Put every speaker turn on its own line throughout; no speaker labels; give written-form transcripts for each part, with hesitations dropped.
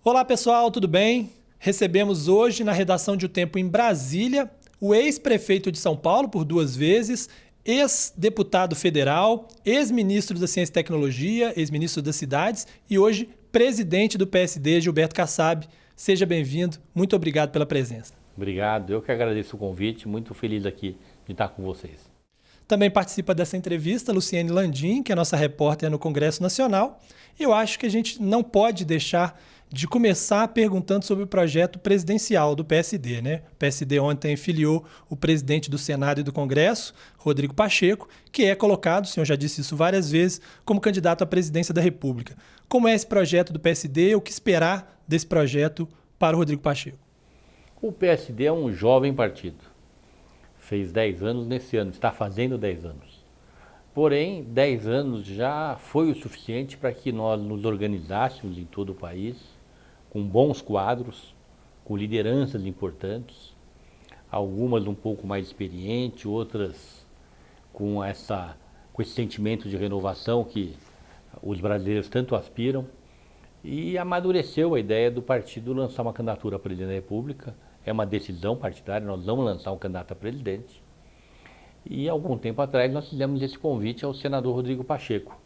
Olá pessoal, tudo bem? Recebemos hoje na redação de O Tempo em Brasília o ex-prefeito de São Paulo por 2 vezes, ex-deputado federal, ex-ministro da Ciência e Tecnologia, ex-ministro das Cidades e hoje presidente do PSD, Gilberto Kassab. Seja bem-vindo, muito obrigado pela presença.
Obrigado, eu que agradeço o convite, muito feliz aqui de estar com vocês.
Também participa dessa entrevista Luciene Landim, que é nossa repórter no Congresso Nacional. E eu acho que a gente não pode deixar de começar perguntando sobre o projeto presidencial do PSD, né? O PSD ontem filiou o presidente do Senado e do Congresso, Rodrigo Pacheco, que é colocado, o senhor já disse isso várias vezes, como candidato à presidência da República. Como é esse projeto do PSD? O que esperar desse projeto para o Rodrigo Pacheco?
O PSD é um jovem partido. Fez 10 anos nesse ano, está fazendo 10 anos. Porém, 10 anos já foi o suficiente para que nós nos organizássemos em todo o país, com bons quadros, com lideranças importantes, algumas um pouco mais experientes, outras com esse sentimento de renovação que os brasileiros tanto aspiram, e amadureceu a ideia do partido lançar uma candidatura a presidente da República. É uma decisão partidária, nós vamos lançar um candidato a presidente. E algum tempo atrás nós fizemos esse convite ao senador Rodrigo Pacheco,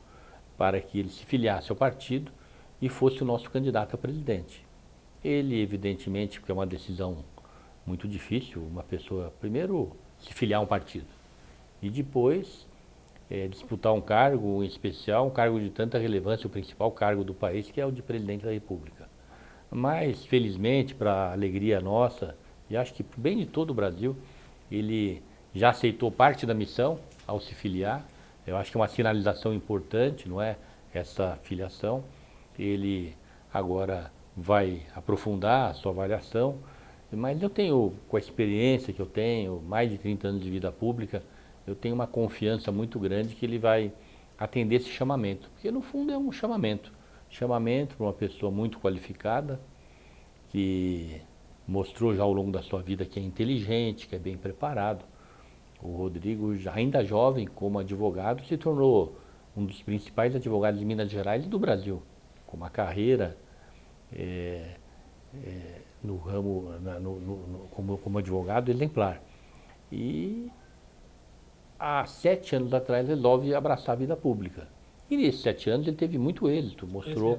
para que ele se filiasse ao partido e fosse o nosso candidato a presidente. Ele, evidentemente, porque é uma decisão muito difícil, uma pessoa, primeiro, se filiar a um partido, e depois disputar um cargo em especial, um cargo de tanta relevância, o principal cargo do país, que é o de presidente da República. Mas, felizmente, para a alegria nossa, e acho que bem de todo o Brasil, ele já aceitou parte da missão ao se filiar. Eu acho que é uma sinalização importante, não é? Essa filiação. Ele agora vai aprofundar a sua avaliação, mas eu tenho, com a experiência que eu tenho, mais de 30 anos de vida pública, eu tenho uma confiança muito grande que ele vai atender esse chamamento, porque no fundo é um chamamento para uma pessoa muito qualificada, que mostrou já ao longo da sua vida que é inteligente, que é bem preparado. O Rodrigo, ainda jovem como advogado, se tornou um dos principais advogados de Minas Gerais e do Brasil, com uma carreira no ramo, como advogado exemplar. E há 7 anos atrás resolve abraçar a vida pública. E nesses 7 anos ele teve muito êxito, mostrou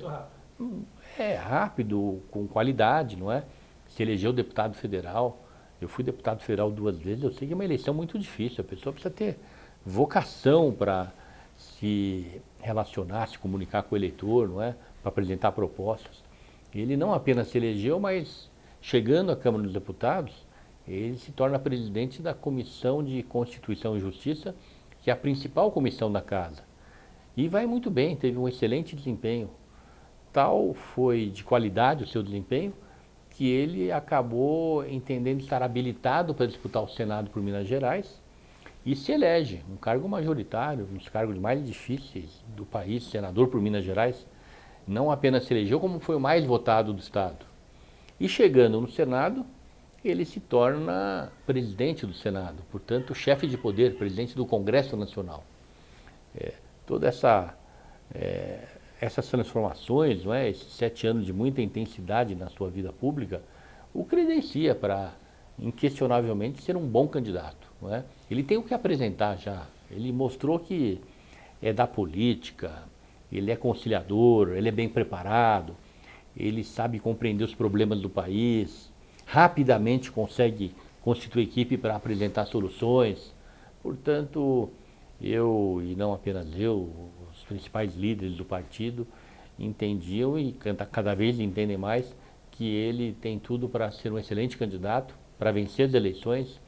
rápido, com qualidade, não é? Se elegeu deputado federal. Eu fui deputado federal 2 vezes, eu sei que é uma eleição muito difícil, a pessoa precisa ter vocação para se relacionar, se comunicar com o eleitor, não é? Para apresentar propostas. Ele não apenas se elegeu, mas chegando à Câmara dos Deputados, ele se torna presidente da Comissão de Constituição e Justiça, que é a principal comissão da Casa. E vai muito bem, teve um excelente desempenho. Tal foi de qualidade o seu desempenho, que ele acabou entendendo estar habilitado para disputar o Senado por Minas Gerais e se elege, um cargo majoritário, um dos cargos mais difíceis do país, senador por Minas Gerais. Não apenas se elegeu, como foi o mais votado do Estado. E chegando no Senado, ele se torna presidente do Senado, portanto, chefe de poder, presidente do Congresso Nacional. Todas essas transformações, não é? Esses 7 anos de muita intensidade na sua vida pública, o credencia para, inquestionavelmente, ser um bom candidato. Não é? Ele tem o que apresentar já. Ele mostrou que é da política, ele é conciliador, ele é bem preparado, ele sabe compreender os problemas do país, rapidamente consegue constituir equipe para apresentar soluções. Portanto, eu, e não apenas eu, os principais líderes do partido entendiam e cada vez entendem mais que ele tem tudo para ser um excelente candidato, para vencer as eleições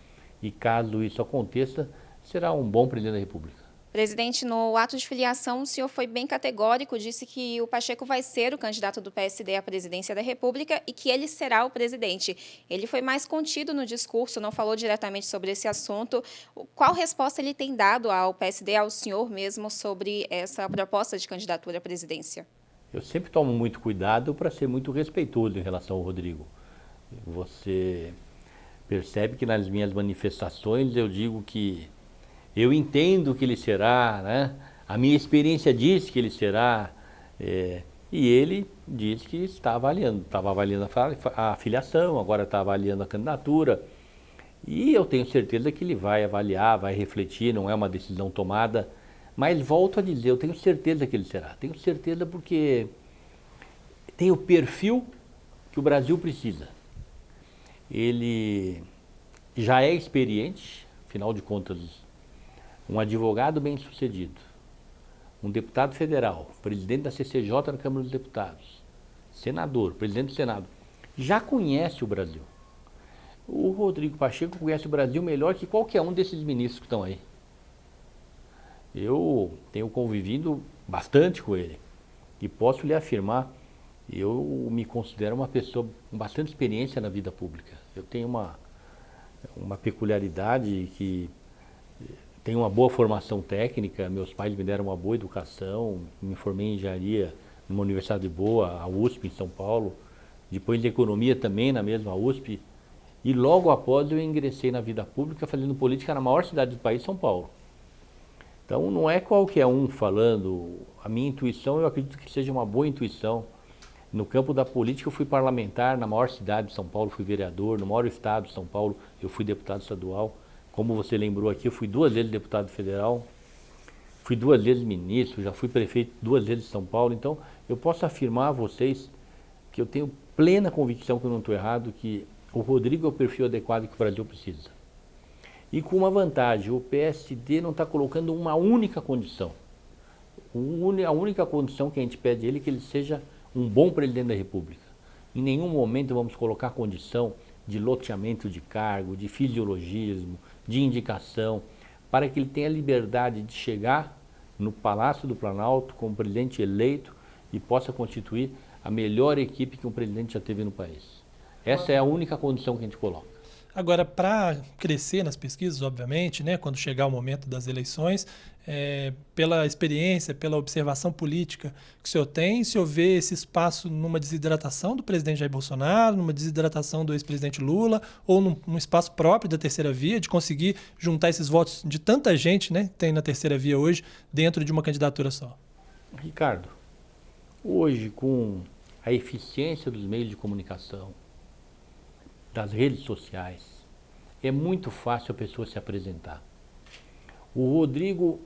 e, caso isso aconteça, será um bom presidente da República.
Presidente, no ato de filiação, o senhor foi bem categórico, disse que o Pacheco vai ser o candidato do PSD à presidência da República e que ele será o presidente. Ele foi mais contido no discurso, não falou diretamente sobre esse assunto. Qual resposta ele tem dado ao PSD, ao senhor mesmo, sobre essa proposta de candidatura à presidência?
Eu sempre tomo muito cuidado para ser muito respeitoso em relação ao Rodrigo. Você percebe que nas minhas manifestações eu digo que eu entendo que ele será, né? A minha experiência diz que ele será, E ele disse que estava avaliando a filiação, agora está avaliando a candidatura. E eu tenho certeza que ele vai avaliar, vai refletir, não é uma decisão tomada. Mas volto a dizer, eu tenho certeza que ele será. Tenho certeza porque tem o perfil que o Brasil precisa. Ele já é experiente, afinal de contas, um advogado bem-sucedido, um deputado federal, presidente da CCJ na Câmara dos Deputados, senador, presidente do Senado, já conhece o Brasil. O Rodrigo Pacheco conhece o Brasil melhor que qualquer um desses ministros que estão aí. Eu tenho convivido bastante com ele e posso lhe afirmar, eu me considero uma pessoa com bastante experiência na vida pública. Eu tenho uma peculiaridade que tenho uma boa formação técnica, meus pais me deram uma boa educação, me formei em engenharia numa universidade boa, a USP em São Paulo, depois de economia também na mesma USP, e logo após eu ingressei na vida pública fazendo política na maior cidade do país, São Paulo. Então não é qualquer um falando, a minha intuição eu acredito que seja uma boa intuição. No campo da política eu fui parlamentar na maior cidade de São Paulo, fui vereador, no maior estado de São Paulo eu fui deputado estadual. Como você lembrou aqui, eu fui 2 vezes deputado federal, fui 2 vezes ministro, já fui prefeito 2 vezes de São Paulo. Então eu posso afirmar a vocês que eu tenho plena convicção que eu não estou errado, que o Rodrigo é o perfil adequado que o Brasil precisa. E com uma vantagem, o PSD não está colocando uma única condição. A única condição que a gente pede a ele é que ele seja um bom presidente da República. Em nenhum momento vamos colocar condição de loteamento de cargo, de fisiologismo, de indicação, para que ele tenha liberdade de chegar no Palácio do Planalto como presidente eleito e possa constituir a melhor equipe que um presidente já teve no país. Essa é a única condição que a gente coloca.
Agora, para crescer nas pesquisas, obviamente, né, quando chegar o momento das eleições, pela experiência, pela observação política que o senhor tem, o senhor vê esse espaço numa desidratação do presidente Jair Bolsonaro, numa desidratação do ex-presidente Lula, ou num espaço próprio da terceira via, de conseguir juntar esses votos de tanta gente, né, que tem na terceira via hoje, dentro de uma candidatura só?
Ricardo, hoje com a eficiência dos meios de comunicação, das redes sociais, é muito fácil a pessoa se apresentar. O Rodrigo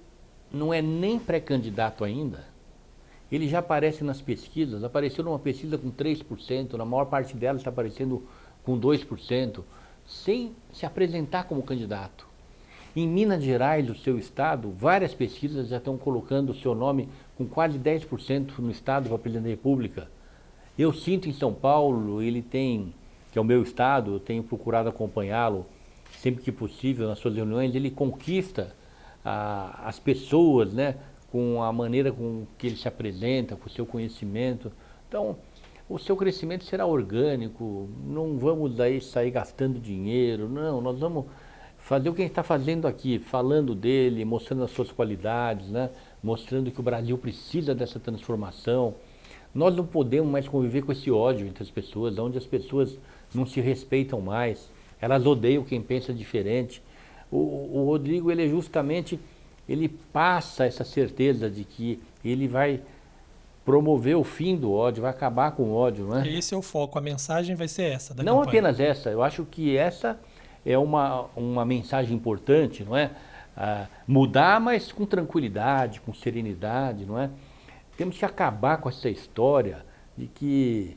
não é nem pré-candidato ainda, ele já aparece nas pesquisas, apareceu numa pesquisa com 3%, na maior parte delas está aparecendo com 2%, sem se apresentar como candidato. Em Minas Gerais, o seu estado, várias pesquisas já estão colocando o seu nome com quase 10% no estado para presidente da República. Eu sinto em São Paulo, ele tem, que é o meu estado, eu tenho procurado acompanhá-lo sempre que possível nas suas reuniões, ele conquista as pessoas, né, com a maneira com que ele se apresenta, com o seu conhecimento. Então, o seu crescimento será orgânico, não vamos daí sair gastando dinheiro, não, nós vamos fazer o que a gente está fazendo aqui, falando dele, mostrando as suas qualidades, né, mostrando que o Brasil precisa dessa transformação. Nós não podemos mais conviver com esse ódio entre as pessoas, onde as pessoas não se respeitam mais, elas odeiam quem pensa diferente. O Rodrigo, ele justamente, ele passa essa certeza de que ele vai promover o fim do ódio, vai acabar com o ódio, não é?
Esse é o foco, a mensagem vai ser essa da
Não
campanha.
apenas essa, eu acho que essa é uma mensagem importante, não é? Mudar, mas com tranquilidade, com serenidade, não é? Temos que acabar com essa história de que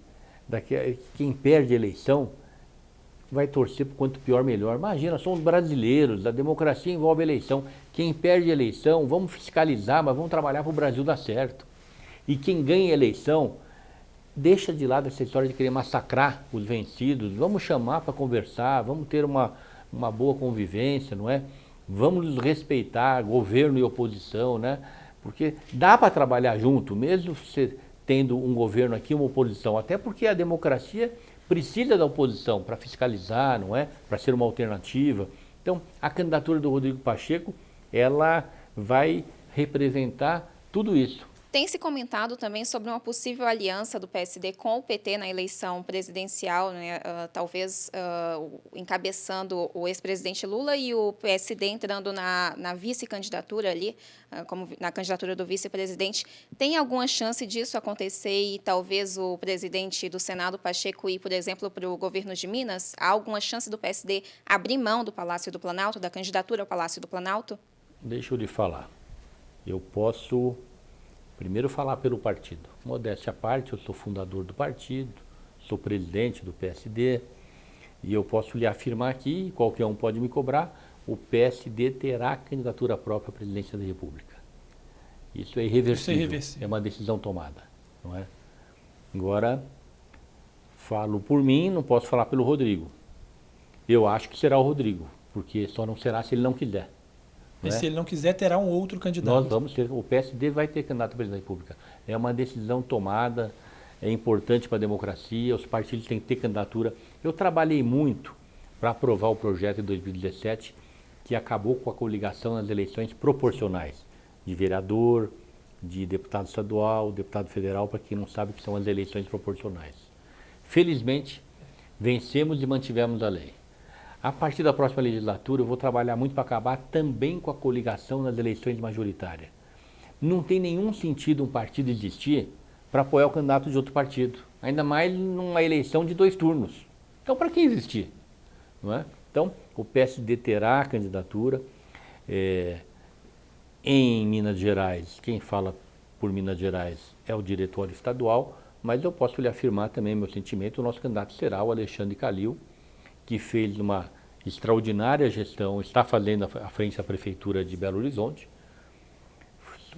quem perde a eleição vai torcer por quanto pior melhor. Imagina, somos brasileiros, a democracia envolve eleição. Quem perde a eleição, vamos fiscalizar, mas vamos trabalhar para o Brasil dar certo. E quem ganha a eleição, deixa de lado essa história de querer massacrar os vencidos. Vamos chamar para conversar, vamos ter uma boa convivência, não é? Vamos nos respeitar, governo e oposição, né? Porque dá para trabalhar junto, mesmo você tendo um governo aqui, uma oposição. Até porque a democracia precisa da oposição para fiscalizar, não é? Para ser uma alternativa. Então, a candidatura do Rodrigo Pacheco, ela vai representar tudo isso.
Tem se comentado também sobre uma possível aliança do PSD com o PT na eleição presidencial, né? Talvez encabeçando o ex-presidente Lula e o PSD entrando na vice-candidatura ali, como na candidatura do vice-presidente. Tem alguma chance disso acontecer e talvez o presidente do Senado, Pacheco, ir, por exemplo, para o governo de Minas? Há alguma chance do PSD abrir mão do Palácio do Planalto, da candidatura ao Palácio do Planalto?
Deixa eu lhe falar. Eu posso primeiro falar pelo partido. Modéstia à parte, eu sou fundador do partido, sou presidente do PSD e eu posso lhe afirmar aqui, qualquer um pode me cobrar, o PSD terá candidatura própria à presidência da República. Isso é irreversível, é uma decisão tomada, não é? Agora, falo por mim, não posso falar pelo Rodrigo. Eu acho que será o Rodrigo, porque só não será se ele não quiser.
E se ele não quiser, terá um outro candidato.
Nós vamos ter, o PSD vai ter candidato a presidente da República. É uma decisão tomada, é importante para a democracia, os partidos têm que ter candidatura. Eu trabalhei muito para aprovar o projeto em 2017, que acabou com a coligação nas eleições proporcionais, de vereador, de deputado estadual, deputado federal, para quem não sabe o que são as eleições proporcionais. Felizmente, vencemos e mantivemos a lei. A partir da próxima legislatura, eu vou trabalhar muito para acabar também com a coligação nas eleições majoritárias. Não tem nenhum sentido um partido existir para apoiar o candidato de outro partido, ainda mais numa eleição de 2 turnos. Então, para que existir? Não é? Então, o PSD terá a candidatura. Em Minas Gerais, quem fala por Minas Gerais é o diretório estadual, mas eu posso lhe afirmar também meu sentimento, o nosso candidato será o Alexandre Calil, que fez uma extraordinária gestão, está fazendo à frente da Prefeitura de Belo Horizonte,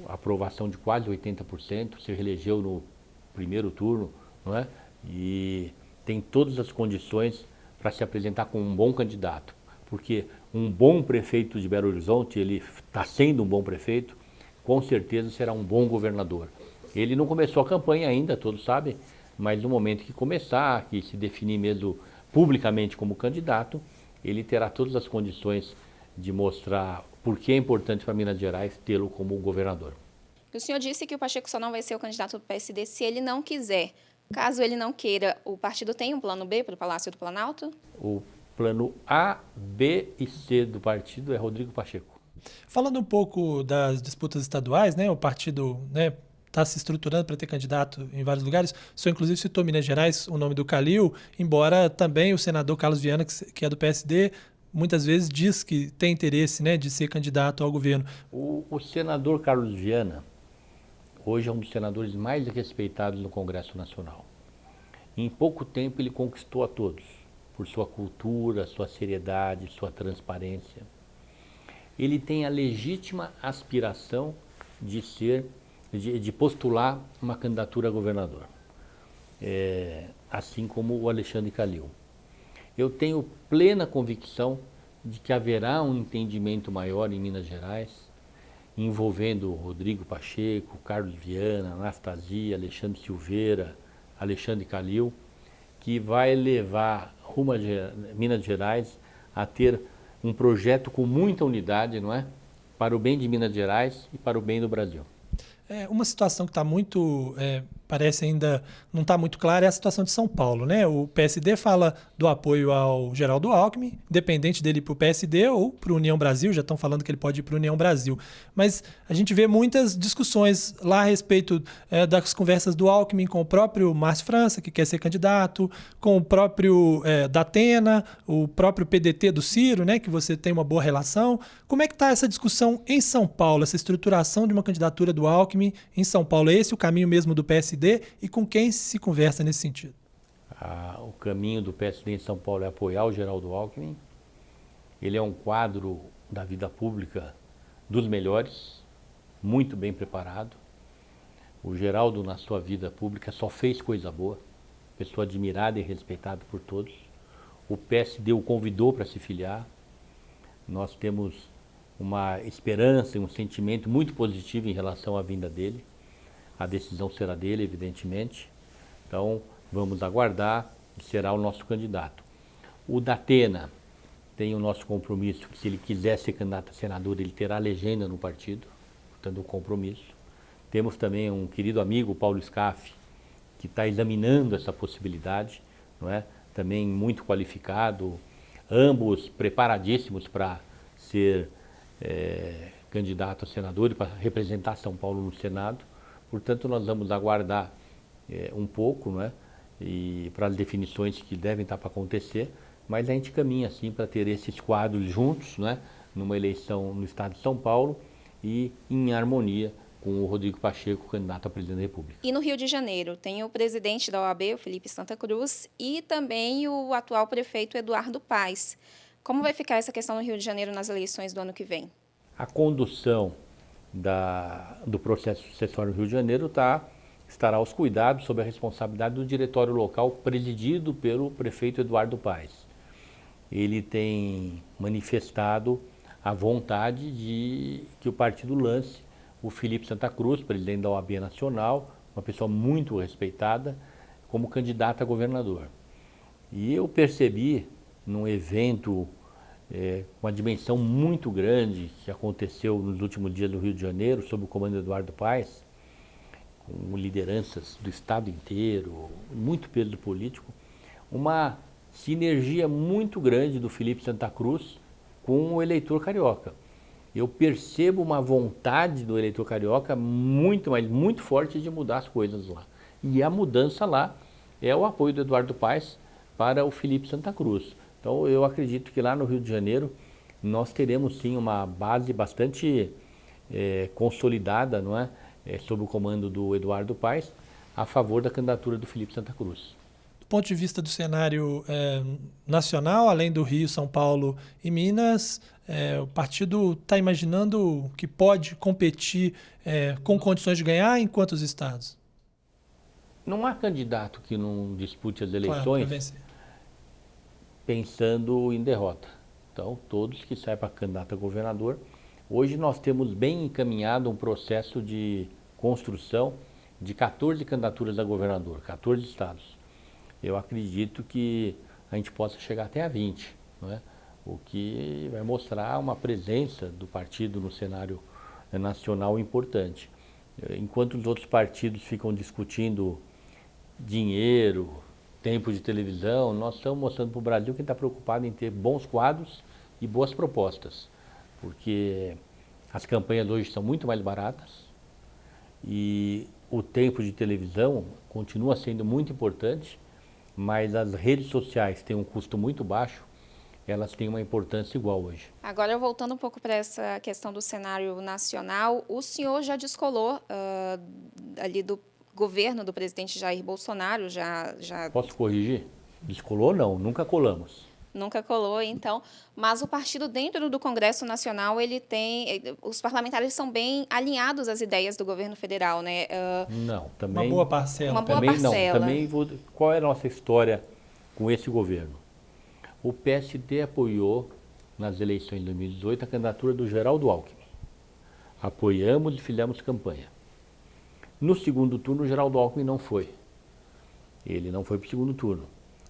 aprovação de quase 80%, se reelegeu no primeiro turno, não é? E tem todas as condições para se apresentar como um bom candidato, porque um bom prefeito de Belo Horizonte, ele está sendo um bom prefeito, com certeza será um bom governador. Ele não começou a campanha ainda, todos sabem, mas no momento que começar, que se definir mesmo publicamente como candidato, ele terá todas as condições de mostrar por que é importante para Minas Gerais tê-lo como governador.
O senhor disse que o Pacheco só não vai ser o candidato do PSD se ele não quiser. Caso ele não queira, o partido tem um plano B para o Palácio do Planalto?
O plano A, B e C do partido é Rodrigo Pacheco.
Falando um pouco das disputas estaduais, né, o partido, né, está se estruturando para ter candidato em vários lugares. O senhor, inclusive, citou Minas Gerais, o nome do Calil, embora também o senador Carlos Viana, que é do PSD, muitas vezes diz que tem interesse, né, de ser candidato ao governo.
O senador Carlos Viana, hoje é um dos senadores mais respeitados no Congresso Nacional. Em pouco tempo ele conquistou a todos, por sua cultura, sua seriedade, sua transparência. Ele tem a legítima aspiração de postular uma candidatura a governador, assim como o Alexandre Calil. Eu tenho plena convicção de que haverá um entendimento maior em Minas Gerais, envolvendo Rodrigo Pacheco, Carlos Viana, Anastasia, Alexandre Silveira, Alexandre Calil, que vai levar rumo a Minas Gerais a ter um projeto com muita unidade, não é? Para o bem de Minas Gerais e para o bem do Brasil.
Uma situação que está muito, parece ainda não está muito clara, é a situação de São Paulo, né? O PSD fala do apoio ao Geraldo Alckmin, independente dele ir para o PSD ou para o União Brasil, já estão falando que ele pode ir para o União Brasil. Mas a gente vê muitas discussões lá a respeito das conversas do Alckmin com o próprio Márcio França, que quer ser candidato, com o próprio Datena, o próprio PDT do Ciro, né? Que você tem uma boa relação. Como é que está essa discussão em São Paulo, essa estruturação de uma candidatura do Alckmin em São Paulo? É esse o caminho mesmo do PSD e com quem se conversa nesse sentido?
O caminho do PSD em São Paulo é apoiar o Geraldo Alckmin. Ele é um quadro da vida pública dos melhores, muito bem preparado. O Geraldo, na sua vida pública, só fez coisa boa, pessoa admirada e respeitada por todos. O PSD o convidou para se filiar. Nós temos uma esperança e um sentimento muito positivo em relação à vinda dele. A decisão será dele, evidentemente. Então, vamos aguardar e será o nosso candidato. O Datena tem o nosso compromisso, que se ele quiser ser candidato a senador, ele terá legenda no partido, portanto, o compromisso. Temos também um querido amigo, Paulo Scaff, que está examinando essa possibilidade, não é? Também muito qualificado, ambos preparadíssimos para ser candidato a senador e para representar São Paulo no Senado. Portanto, nós vamos aguardar um pouco, não é? E para as definições que devem estar para acontecer, mas a gente caminha assim para ter esses quadros juntos, não é? Numa eleição no estado de São Paulo e em harmonia com o Rodrigo Pacheco, candidato a presidente da República.
E no Rio de Janeiro, tem o presidente da OAB, o Felipe Santa Cruz, e também o atual prefeito Eduardo Paes. Como vai ficar essa questão no Rio de Janeiro nas eleições do ano que vem?
A condução do processo sucessório no Rio de Janeiro estará aos cuidados, sob a responsabilidade do diretório local presidido pelo prefeito Eduardo Paes. Ele tem manifestado a vontade de que o partido lance o Felipe Santa Cruz, presidente da OAB Nacional, uma pessoa muito respeitada, como candidato a governador. E eu percebi num evento com uma dimensão muito grande que aconteceu nos últimos dias do Rio de Janeiro, sob o comando de Eduardo Paes, com lideranças do estado inteiro, muito peso político, uma sinergia muito grande do Felipe Santa Cruz com o eleitor carioca. Eu percebo uma vontade do eleitor carioca muito, mas muito forte de mudar as coisas lá. E a mudança lá é o apoio do Eduardo Paes para o Felipe Santa Cruz. Então eu acredito que lá no Rio de Janeiro nós teremos sim uma base bastante consolidada, não é? Sob o comando do Eduardo Paes, a favor da candidatura do Felipe Santa Cruz.
Do ponto de vista do cenário nacional, além do Rio, São Paulo e Minas, o partido está imaginando que pode competir com condições de ganhar em quantos estados?
Não há candidato que não dispute as
Claro,
eleições
para vencer.
pensando em derrota. Então, todos que saem para candidato a governador. Hoje nós temos bem encaminhado um processo de construção de 14 candidaturas a governador, 14 estados. Eu acredito que a gente possa chegar até a 20, não é? O que vai mostrar uma presença do partido no cenário nacional importante. Enquanto os outros partidos ficam discutindo dinheiro, tempo de televisão, nós estamos mostrando para o Brasil que está preocupado em ter bons quadros e boas propostas, porque as campanhas hoje são muito mais baratas e o tempo de televisão continua sendo muito importante, mas as redes sociais têm um custo muito baixo, elas têm uma importância igual hoje.
Agora, voltando um pouco para essa questão do cenário nacional, o senhor já descolou ali do governo do presidente Jair Bolsonaro, já...
Posso corrigir? Descolou não, nunca colamos.
Nunca colou, então, mas o partido dentro do Congresso Nacional, os parlamentares são bem alinhados às ideias do governo federal, né?
Não, também...
Uma boa parcela.
Uma boa
também
parcela.
Não, também qual é a nossa história com esse governo? O PSD apoiou, nas eleições de 2018, a candidatura do Geraldo Alckmin. Apoiamos e fizemos campanha. No segundo turno, o Geraldo Alckmin não foi. Ele não foi para o segundo turno.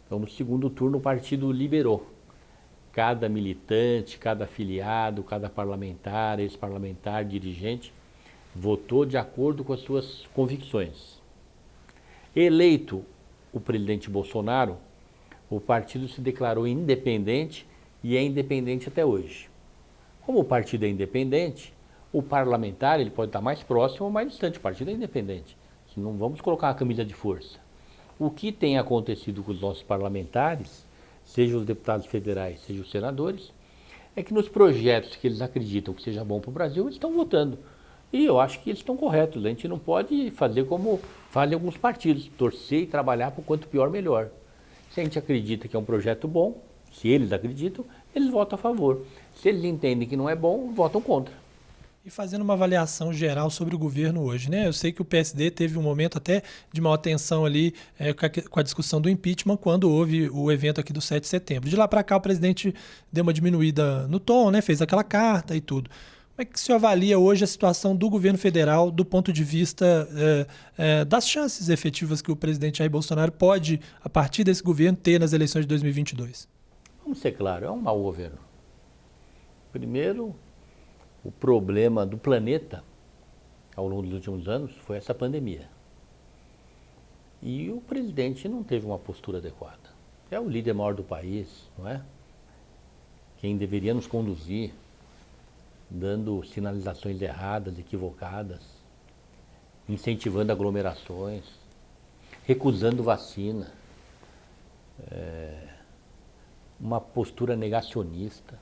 Então, no segundo turno, o partido liberou. Cada militante, cada afiliado, cada parlamentar, ex-parlamentar, dirigente, votou de acordo com as suas convicções. Eleito o presidente Bolsonaro, o partido se declarou independente e é independente até hoje. Como o partido é independente, o parlamentar ele pode estar mais próximo ou mais distante. O partido é independente. Não vamos colocar uma camisa de força. O que tem acontecido com os nossos parlamentares, seja os deputados federais, seja os senadores, é que nos projetos que eles acreditam que seja bom para o Brasil, eles estão votando. E eu acho que eles estão corretos. A gente não pode fazer como fazem alguns partidos, torcer e trabalhar para o quanto pior, melhor. Se a gente acredita que é um projeto bom, se eles acreditam, eles votam a favor. Se eles entendem que não é bom, votam contra.
E fazendo uma avaliação geral sobre o governo hoje, né? Eu sei que o PSD teve um momento até de maior tensão ali com a discussão do impeachment quando houve o evento aqui do 7 de setembro. De lá para cá o presidente deu uma diminuída no tom, né? Fez aquela carta e tudo. Como é que o senhor avalia hoje a situação do governo federal do ponto de vista das chances efetivas que o presidente Jair Bolsonaro pode, a partir desse governo, ter nas eleições de 2022?
Vamos ser claros, é um mau governo. Primeiro, o problema do planeta ao longo dos últimos anos foi essa pandemia. E o presidente não teve uma postura adequada. É o líder maior do país, não é? Quem deveria nos conduzir, dando sinalizações erradas, equivocadas, incentivando aglomerações, recusando vacina, uma postura negacionista.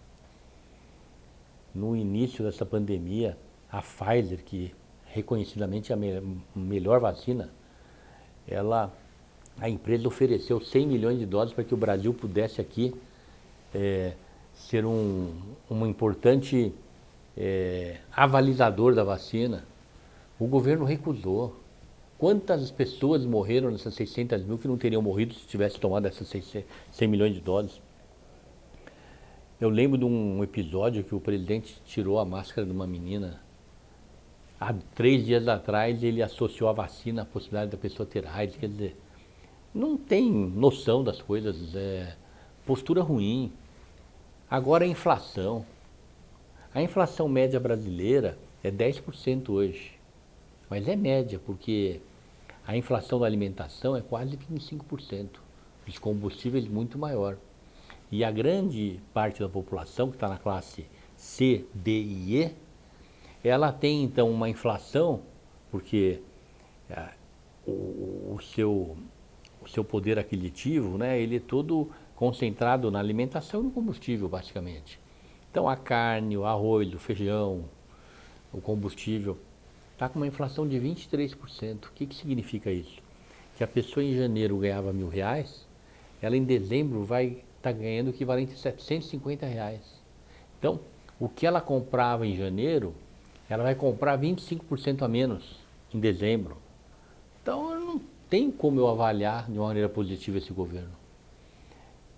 No início dessa pandemia, a Pfizer, que reconhecidamente é a melhor vacina, a empresa ofereceu 100 milhões de doses para que o Brasil pudesse aqui ser um importante avalizador da vacina. O governo recusou. Quantas pessoas morreram nessas 600 mil que não teriam morrido se tivesse tomado essas 100 milhões de doses? Eu lembro de um episódio que o presidente tirou a máscara de uma menina. Há 3 dias atrás ele associou a vacina à possibilidade da pessoa ter AIDS. Quer dizer, não tem noção das coisas, postura ruim. Agora a inflação. A inflação média brasileira é 10% hoje. Mas é média, porque a inflação da alimentação é quase 25%. Os combustíveis muito maior. E a grande parte da população, que está na classe C, D e E, ela tem então uma inflação, porque o seu poder aquisitivo, né, ele é todo concentrado na alimentação e no combustível, basicamente. Então a carne, o arroz, o feijão, o combustível, está com uma inflação de 23%. O que significa isso? Que a pessoa em janeiro ganhava R$1.000, ela em dezembro vai estar ganhando o equivalente a R$750. Então, o que ela comprava em janeiro, ela vai comprar 25% a menos em dezembro. Então, não tem como eu avaliar de uma maneira positiva esse governo.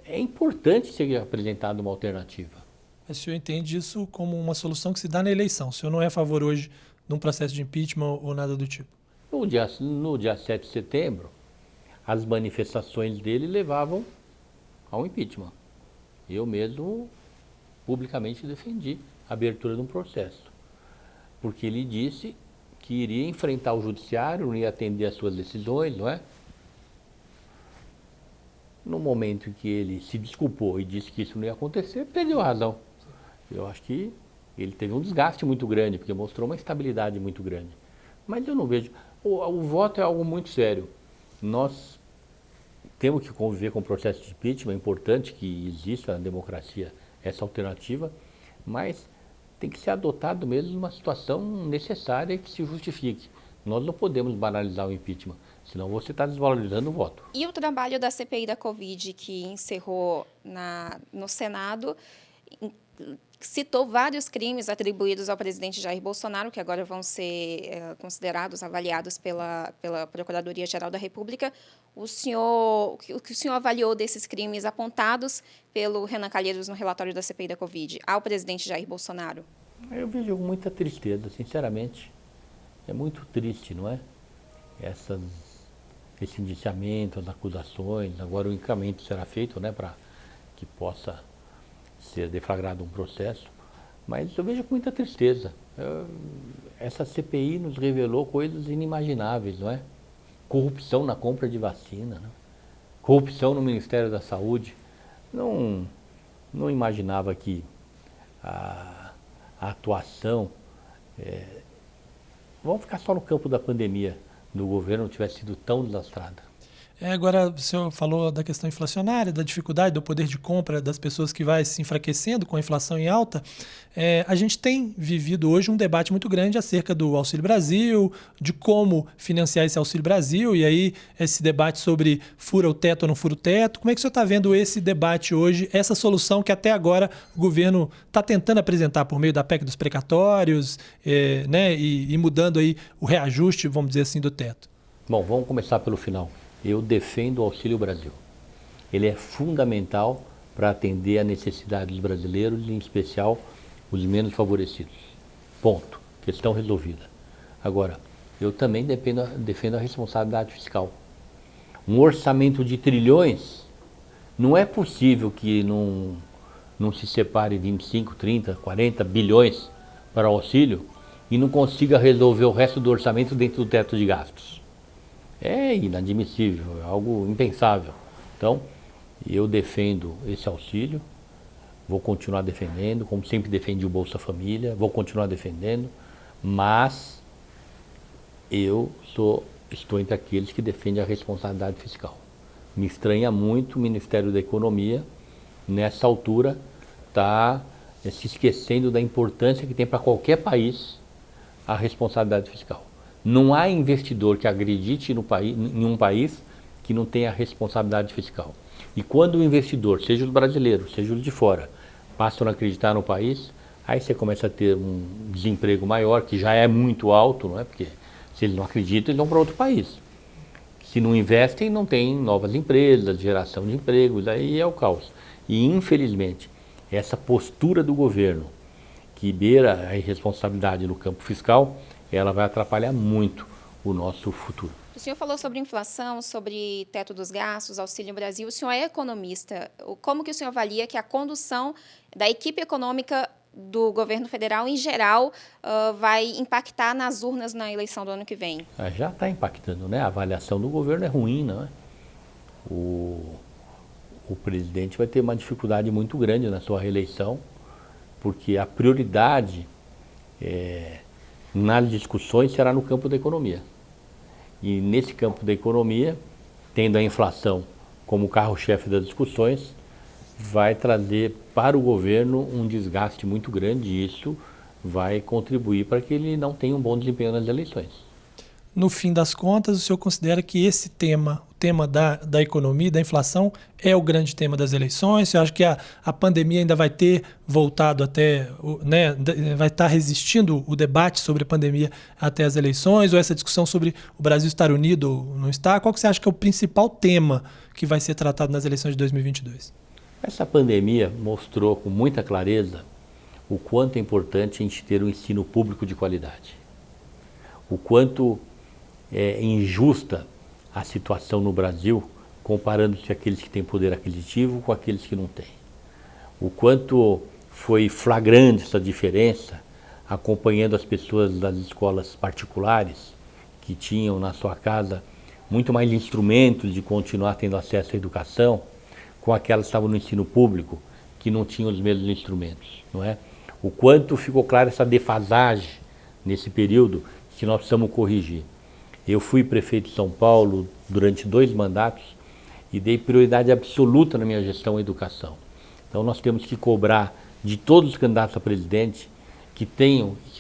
É importante ser apresentada uma alternativa.
Mas o senhor entende isso como uma solução que se dá na eleição? O senhor não é a favor hoje de um processo de impeachment ou nada do tipo?
No dia 7 de setembro, as manifestações dele levavam ao impeachment. Eu mesmo publicamente defendi a abertura de um processo, porque ele disse que iria enfrentar o judiciário, não ia atender às suas decisões, não é? No momento em que ele se desculpou e disse que isso não ia acontecer, perdeu a razão. Eu acho que ele teve um desgaste muito grande, porque mostrou uma instabilidade muito grande. Mas eu não vejo... O voto é algo muito sério. Nós temos que conviver com o processo de impeachment, é importante que exista na democracia essa alternativa, mas tem que ser adotado mesmo numa situação necessária que se justifique. Nós não podemos banalizar o impeachment, senão você está desvalorizando o voto.
E o trabalho da CPI da Covid, que encerrou no Senado, citou vários crimes atribuídos ao presidente Jair Bolsonaro, que agora vão ser considerados, avaliados pela Procuradoria-Geral da República. O que o senhor avaliou desses crimes apontados pelo Renan Calheiros no relatório da CPI da Covid ao presidente Jair Bolsonaro?
Eu vejo muita tristeza, sinceramente. É muito triste, não é? Esse indiciamento, as acusações, agora o encaminhamento será feito, né, para que possa ser deflagrado um processo, mas eu vejo com muita tristeza. Essa CPI nos revelou coisas inimagináveis, não é? Corrupção na compra de vacina, né? Corrupção no Ministério da Saúde. Não imaginava que a atuação, vamos ficar só no campo da pandemia, do governo não tivesse sido tão desastrada.
Agora, o senhor falou da questão inflacionária, da dificuldade do poder de compra das pessoas que vai se enfraquecendo com a inflação em alta. A gente tem vivido hoje um debate muito grande acerca do Auxílio Brasil, de como financiar esse Auxílio Brasil, e aí esse debate sobre fura o teto ou não fura o teto. Como é que o senhor está vendo esse debate hoje, essa solução que até agora o governo está tentando apresentar por meio da PEC dos precatórios, né, e mudando aí o reajuste, vamos dizer assim, do teto?
Bom, vamos começar pelo final. Eu defendo o Auxílio Brasil. Ele é fundamental para atender a necessidade dos brasileiros, em especial os menos favorecidos. Ponto. Questão resolvida. Agora, eu também defendo a responsabilidade fiscal. Um orçamento de trilhões, não é possível que não se separe 25, 30, 40 bilhões para o auxílio e não consiga resolver o resto do orçamento dentro do teto de gastos. É inadmissível, é algo impensável. Então, eu defendo esse auxílio, vou continuar defendendo, como sempre defendi o Bolsa Família, vou continuar defendendo, mas eu estou entre aqueles que defendem a responsabilidade fiscal. Me estranha muito o Ministério da Economia, nessa altura, está se esquecendo da importância que tem para qualquer país a responsabilidade fiscal. Não há investidor que acredite em um país que não tenha responsabilidade fiscal. E quando o investidor, seja o brasileiro, seja o de fora, passam a acreditar no país, aí você começa a ter um desemprego maior, que já é muito alto, não é? Porque se eles não acreditam, eles vão para outro país. Se não investem, não tem novas empresas, geração de empregos, aí é o caos. E, infelizmente, essa postura do governo, que beira a irresponsabilidade no campo fiscal, ela vai atrapalhar muito o nosso futuro.
O senhor falou sobre inflação, sobre teto dos gastos, Auxílio Brasil. O senhor é economista. Como que o senhor avalia que a condução da equipe econômica do governo federal, em geral, vai impactar nas urnas na eleição do ano que vem?
Já está impactando, né? A avaliação do governo é ruim, não é? O presidente vai ter uma dificuldade muito grande na sua reeleição, porque a prioridade nas discussões será no campo da economia. E nesse campo da economia, tendo a inflação como carro-chefe das discussões, vai trazer para o governo um desgaste muito grande e isso vai contribuir para que ele não tenha um bom desempenho nas eleições.
No fim das contas, o senhor considera que esse tema, o tema da economia, da inflação, é o grande tema das eleições? Você acha que a pandemia ainda vai ter voltado até, né, vai estar resistindo o debate sobre a pandemia até as eleições? Ou essa discussão sobre o Brasil estar unido ou não estar? Qual que você acha que é o principal tema que vai ser tratado nas eleições de 2022?
Essa pandemia mostrou com muita clareza o quanto é importante a gente ter um ensino público de qualidade. O quanto é injusta a situação no Brasil, comparando-se aqueles que têm poder aquisitivo com aqueles que não têm. O quanto foi flagrante essa diferença, acompanhando as pessoas das escolas particulares, que tinham na sua casa muito mais instrumentos de continuar tendo acesso à educação, com aquelas que estavam no ensino público, que não tinham os mesmos instrumentos, não é? O quanto ficou clara essa defasagem nesse período que nós precisamos corrigir. Eu fui prefeito de São Paulo durante 2 mandatos e dei prioridade absoluta na minha gestão à educação. Então nós temos que cobrar de todos os candidatos a presidente que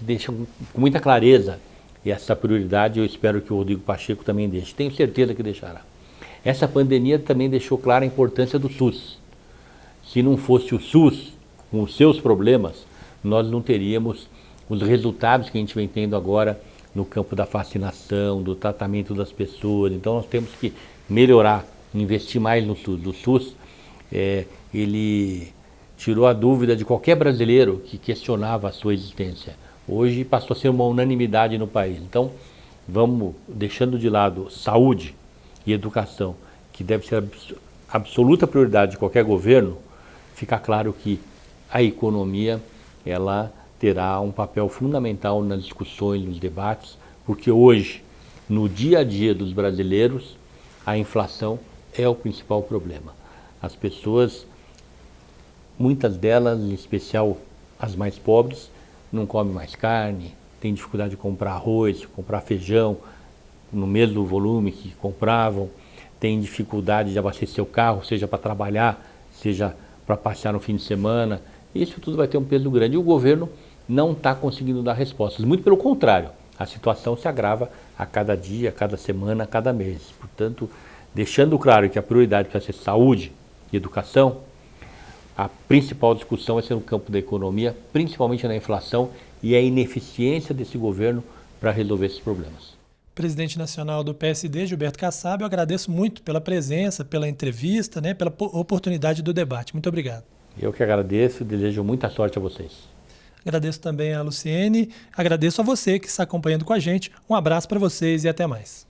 deixam com muita clareza essa prioridade. Eu espero que o Rodrigo Pacheco também deixe. Tenho certeza que deixará. Essa pandemia também deixou clara a importância do SUS. Se não fosse o SUS, com os seus problemas, nós não teríamos os resultados que a gente vem tendo agora no campo da vacinação, do tratamento das pessoas. Então nós temos que melhorar, investir mais no SUS. O SUS, ele tirou a dúvida de qualquer brasileiro que questionava a sua existência. Hoje passou a ser uma unanimidade no país. Então vamos deixando de lado saúde e educação, que deve ser a absoluta prioridade de qualquer governo, fica claro que a economia, ela terá um papel fundamental nas discussões, nos debates, porque hoje, no dia a dia dos brasileiros, a inflação é o principal problema. As pessoas, muitas delas, em especial as mais pobres, não comem mais carne, têm dificuldade de comprar arroz, comprar feijão no mesmo volume que compravam, têm dificuldade de abastecer o carro, seja para trabalhar, seja para passear no fim de semana. Isso tudo vai ter um peso grande e o governo não está conseguindo dar respostas. Muito pelo contrário, a situação se agrava a cada dia, a cada semana, a cada mês. Portanto, deixando claro que a prioridade precisa ser saúde e educação, a principal discussão vai ser no campo da economia, principalmente na inflação e a ineficiência desse governo para resolver esses problemas.
Presidente nacional do PSD, Gilberto Kassab, eu agradeço muito pela presença, pela entrevista, né, pela oportunidade do debate. Muito obrigado.
Eu que agradeço e desejo muita sorte a vocês.
Agradeço também a Luciene, agradeço a você que está acompanhando com a gente. Um abraço para vocês e até mais.